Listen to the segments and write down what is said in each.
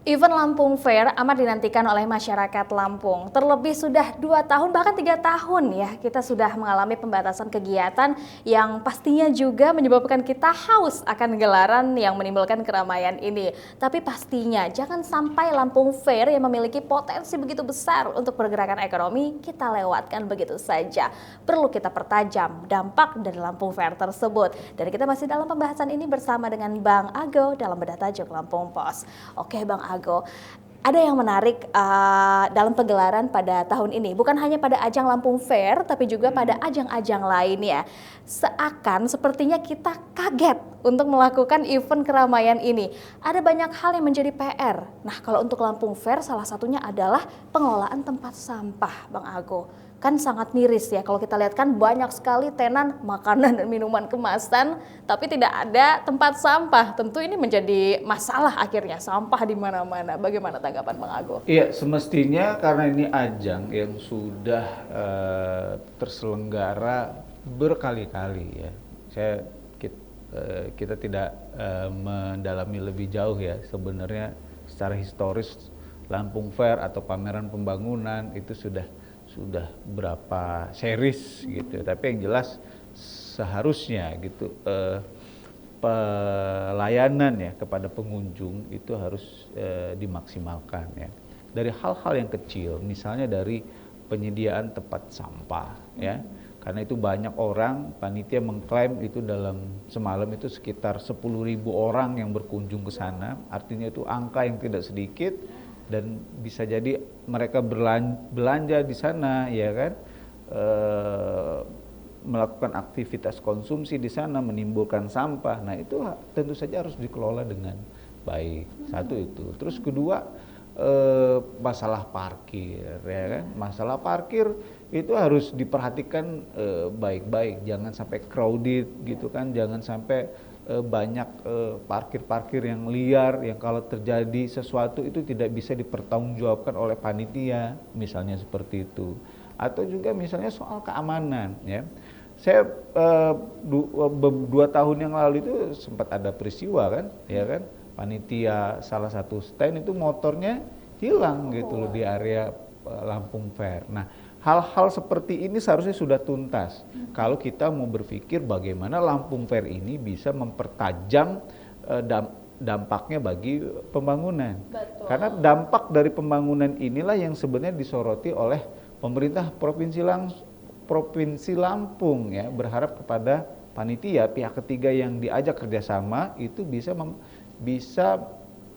Event Lampung Fair amat dinantikan oleh masyarakat Lampung. Terlebih sudah 2 tahun bahkan 3 tahun ya kita sudah mengalami pembatasan kegiatan yang pastinya juga menyebabkan kita haus akan gelaran yang menimbulkan keramaian ini. Tapi pastinya jangan sampai Lampung Fair yang memiliki potensi begitu besar untuk pergerakan ekonomi kita lewatkan begitu saja. Perlu kita pertajam dampak dari Lampung Fair tersebut. Dan kita masih dalam pembahasan ini bersama dengan Bang Ago dalam Bedah Tajuk Lampung Pos. Oke Bang Ago, ada yang menarik dalam pegelaran pada tahun ini. Bukan hanya pada ajang Lampung Fair, tapi juga pada ajang-ajang lainnya. Sepertinya kita kaget untuk melakukan event keramaian ini. Ada banyak hal yang menjadi PR. Nah, kalau untuk Lampung Fair, salah satunya adalah pengelolaan tempat sampah, Bang Ago. Kan sangat miris ya, kalau kita lihat kan banyak sekali tenan makanan dan minuman kemasan, tapi tidak ada tempat sampah. Tentu ini menjadi masalah akhirnya, sampah di mana-mana. Bagaimana tanggapan Bang Ago? Iya, semestinya karena ini ajang yang sudah terselenggara berkali-kali ya. Kita tidak mendalami lebih jauh ya. Sebenarnya secara historis Lampung Fair atau pameran pembangunan itu sudah berapa series gitu. Tapi yang jelas seharusnya gitu pelayanan ya kepada pengunjung itu harus dimaksimalkan ya. Dari hal-hal yang kecil, misalnya dari penyediaan tempat sampah ya. Karena itu banyak orang, panitia mengklaim itu dalam semalam itu sekitar 10.000 orang yang berkunjung ke sana. Artinya itu angka yang tidak sedikit dan bisa jadi mereka belanja di sana ya kan. Melakukan aktivitas konsumsi di sana, menimbulkan sampah. Nah itu tentu saja harus dikelola dengan baik. Satu itu. Terus kedua masalah parkir ya kan. Masalah parkir itu harus diperhatikan baik-baik. Jangan sampai crowded gitu kan. Jangan sampai banyak parkir-parkir yang liar yang kalau terjadi sesuatu itu tidak bisa dipertanggungjawabkan oleh panitia. Misalnya seperti itu. Atau juga misalnya soal keamanan ya. Saya 2 tahun yang lalu itu sempat ada peristiwa kan, ya kan, panitia salah satu stand itu motornya hilang gitu loh di area Lampung Fair. Nah, hal-hal seperti ini seharusnya sudah tuntas. Kalau kita mau berpikir bagaimana Lampung Fair ini bisa mempertajam dampaknya bagi pembangunan. Betul. Karena dampak dari pembangunan inilah yang sebenarnya disoroti oleh pemerintah Provinsi Lampung ya, berharap kepada panitia pihak ketiga yang diajak kerjasama itu bisa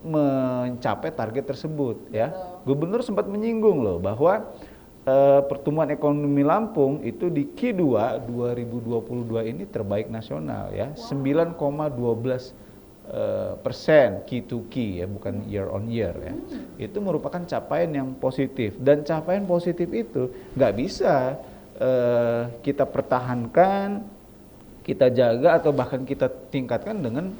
mencapai target tersebut ya. Gubernur sempat menyinggung loh bahwa pertumbuhan ekonomi Lampung itu di Q2 2022 ini terbaik nasional ya, 9,12% Q2Q ya, bukan year on year ya. Itu merupakan capaian yang positif, dan capaian positif itu nggak bisa kita pertahankan, kita jaga atau bahkan kita tingkatkan dengan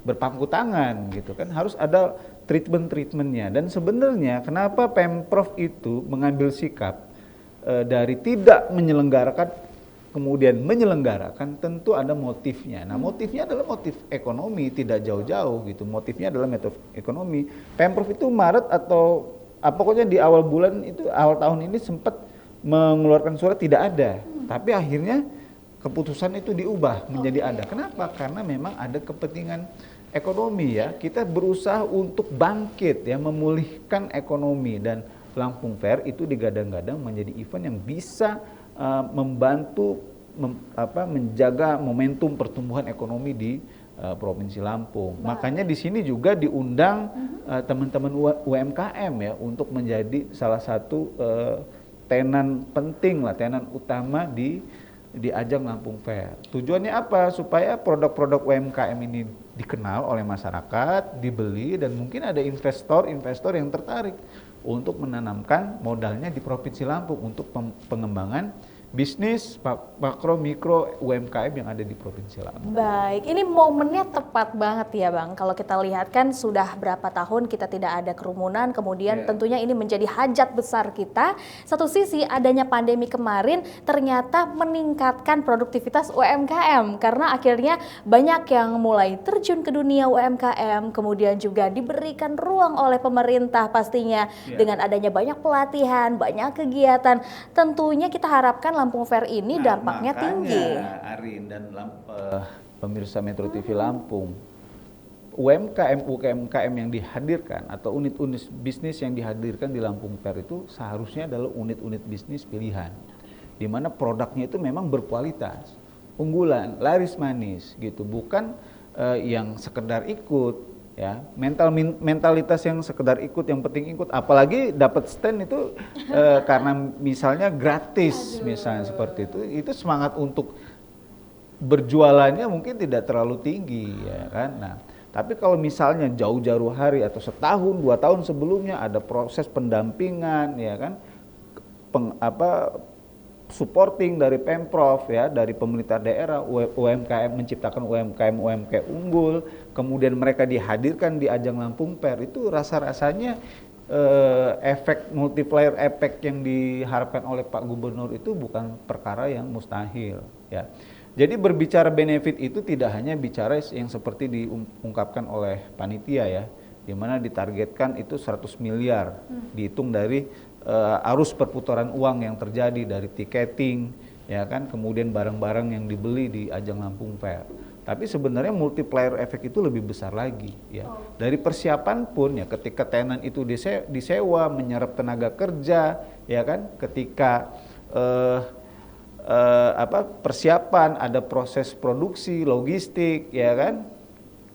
berpangku tangan gitu kan. Harus ada treatmentnya. Dan sebenarnya kenapa Pemprov itu mengambil sikap dari tidak menyelenggarakan kemudian menyelenggarakan, tentu ada motifnya. Nah, motifnya adalah motif ekonomi, tidak jauh-jauh gitu. Motifnya adalah motif ekonomi. Pemprov itu Maret atau pokoknya di awal bulan itu, awal tahun ini sempat mengeluarkan surat tidak ada. Tapi akhirnya keputusan itu diubah menjadi ada. Kenapa? Karena memang ada kepentingan ekonomi ya. Kita berusaha untuk bangkit ya, memulihkan ekonomi, dan Lampung Fair itu digadang-gadang menjadi event yang bisa membantu menjaga momentum pertumbuhan ekonomi di Provinsi Lampung. Makanya di sini juga diundang teman-teman UMKM ya untuk menjadi salah satu tenan penting lah, tenan utama di ajang Lampung Fair. Tujuannya apa? Supaya produk-produk UMKM ini dikenal oleh masyarakat, dibeli, dan mungkin ada investor yang tertarik untuk menanamkan modalnya di Provinsi Lampung untuk pengembangan bisnis, makro, mikro, UMKM yang ada di Provinsi Lampung. Baik, ini momennya tepat banget ya Bang. Kalau kita lihat kan sudah berapa tahun kita tidak ada kerumunan, kemudian tentunya ini menjadi hajat besar kita. Satu sisi adanya pandemi kemarin ternyata meningkatkan produktivitas UMKM karena akhirnya banyak yang mulai terjun ke dunia UMKM, kemudian juga diberikan ruang oleh pemerintah pastinya dengan adanya banyak pelatihan, banyak kegiatan. Tentunya kita harapkan Lampung Fair ini dampaknya tinggi. Arin dan pemirsa Metro TV Lampung, UMKM yang dihadirkan atau unit-unit bisnis yang dihadirkan di Lampung Fair itu seharusnya adalah unit-unit bisnis pilihan, di mana produknya itu memang berkualitas, unggulan, laris manis gitu, bukan yang sekedar ikut. Ya, mentalitas yang sekedar ikut, yang penting ikut, apalagi dapat stand itu karena misalnya gratis. Misalnya seperti itu semangat untuk berjualannya mungkin tidak terlalu tinggi, ya kan. Nah, tapi kalau misalnya jauh-jauh hari atau setahun 2 tahun sebelumnya ada proses pendampingan, ya kan, supporting dari Pemprov, ya, dari pemerintah daerah, UMKM, menciptakan UMKM unggul, kemudian mereka dihadirkan di ajang Lampung Fair, itu rasa-rasanya efek multiplier efek yang diharapkan oleh Pak Gubernur itu bukan perkara yang mustahil, ya. Jadi berbicara benefit itu tidak hanya bicara yang seperti diungkapkan oleh panitia, ya, di mana ditargetkan itu 100 miliar, dihitung dari arus perputaran uang yang terjadi dari tiketing, ya kan, kemudian barang-barang yang dibeli di ajang Lampung Fair. Tapi sebenarnya multiplier efek itu lebih besar lagi, ya. Dari persiapan pun, ya, ketika tenan itu disewa, menyerap tenaga kerja, ya kan, ketika persiapan, ada proses produksi, logistik, ya kan.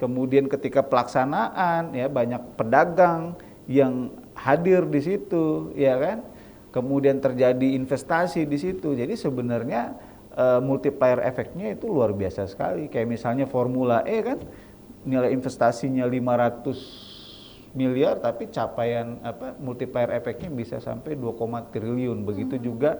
Kemudian ketika pelaksanaan, ya, banyak pedagang yang hadir di situ, ya kan. Kemudian terjadi investasi di situ. Jadi sebenarnya multiplier efeknya itu luar biasa sekali. Kayak misalnya Formula E kan, nilai investasinya 500 miliar tapi capaian multiplier efeknya bisa sampai 2, triliun. Begitu juga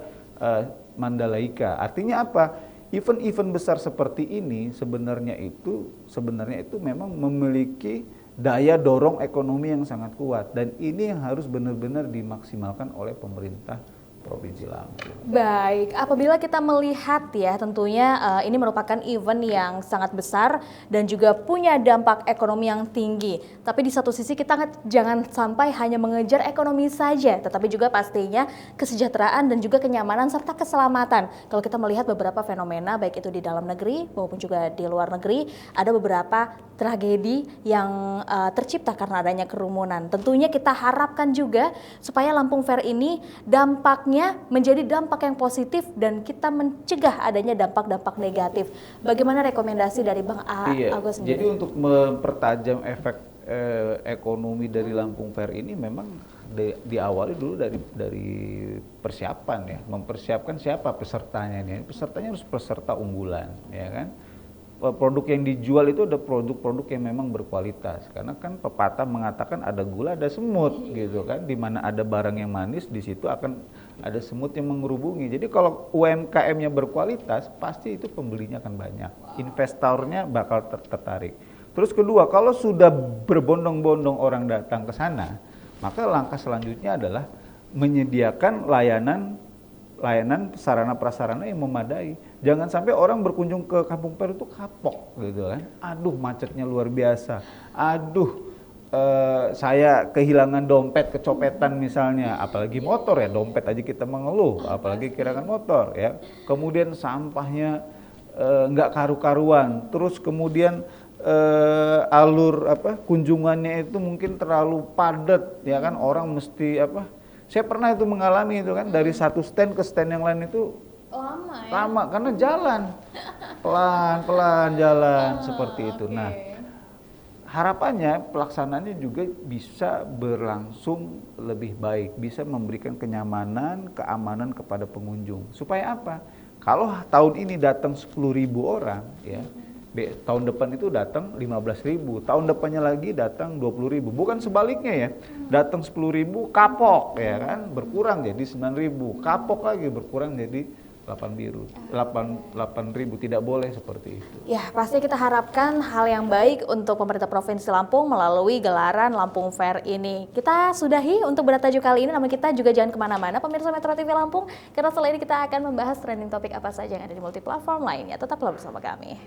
Mandalika. Artinya apa? Event-event besar seperti ini sebenarnya itu memang memiliki daya dorong ekonomi yang sangat kuat, dan ini yang harus benar-benar dimaksimalkan oleh pemerintah Provinsi Lampung. Baik, apabila kita melihat, ya, tentunya ini merupakan event yang sangat besar dan juga punya dampak ekonomi yang tinggi. Tapi di satu sisi kita jangan sampai hanya mengejar ekonomi saja, tetapi juga pastinya kesejahteraan dan juga kenyamanan serta keselamatan. Kalau kita melihat beberapa fenomena baik itu di dalam negeri maupun juga di luar negeri, ada beberapa tragedi yang tercipta karena adanya kerumunan. Tentunya kita harapkan juga supaya Lampung Fair ini dampaknya menjadi dampak yang positif dan kita mencegah adanya dampak-dampak negatif. Bagaimana rekomendasi dari Bang Agus sendiri? Jadi untuk mempertajam efek ekonomi dari Lampung Fair ini memang diawali dulu dari persiapan, ya. Mempersiapkan siapa pesertanya ini. Pesertanya harus peserta unggulan, ya kan. Produk yang dijual itu ada produk-produk yang memang berkualitas, karena kan pepatah mengatakan ada gula ada semut, gitu kan. Di mana ada barang yang manis, di situ akan ada semut yang mengerubungi. Jadi kalau UMKM-nya berkualitas, pasti itu pembelinya akan banyak, investornya bakal tertarik. Terus kedua, kalau sudah berbondong-bondong orang datang ke sana, maka langkah selanjutnya adalah menyediakan layanan sarana prasarana yang memadai. Jangan sampai orang berkunjung ke Kampung Fair itu kapok, gitu kan. Aduh, macetnya luar biasa. Aduh, saya kehilangan dompet, kecopetan misalnya, apalagi motor, ya, dompet aja kita mengeluh, apalagi kehilangan motor, ya. Kemudian sampahnya nggak karu-karuan, terus kemudian alur kunjungannya itu mungkin terlalu padat, ya kan. Orang mesti saya pernah itu mengalami itu kan, dari satu stand ke stand yang lain itu lama, ya? Lama karena jalan pelan-pelan jalan seperti itu. Okay. Nah, harapannya pelaksanaannya juga bisa berlangsung lebih baik, bisa memberikan kenyamanan, keamanan kepada pengunjung. Supaya apa? Kalau tahun ini datang 10.000 orang, ya, tahun depan itu datang 15.000, tahun depannya lagi datang 20.000. Bukan sebaliknya, ya, datang 10.000 kapok, ya kan, berkurang jadi 9.000, kapok lagi berkurang jadi biru, 8.000, tidak boleh seperti itu. Ya, pasti kita harapkan hal yang baik untuk pemerintah Provinsi Lampung melalui gelaran Lampung Fair ini. Kita sudahi untuk berita tajuk kali ini, namun kita juga jangan kemana-mana pemirsa Metro TV Lampung, karena setelah ini kita akan membahas trending topik apa saja yang ada di multiplatform lainnya. Tetaplah bersama kami.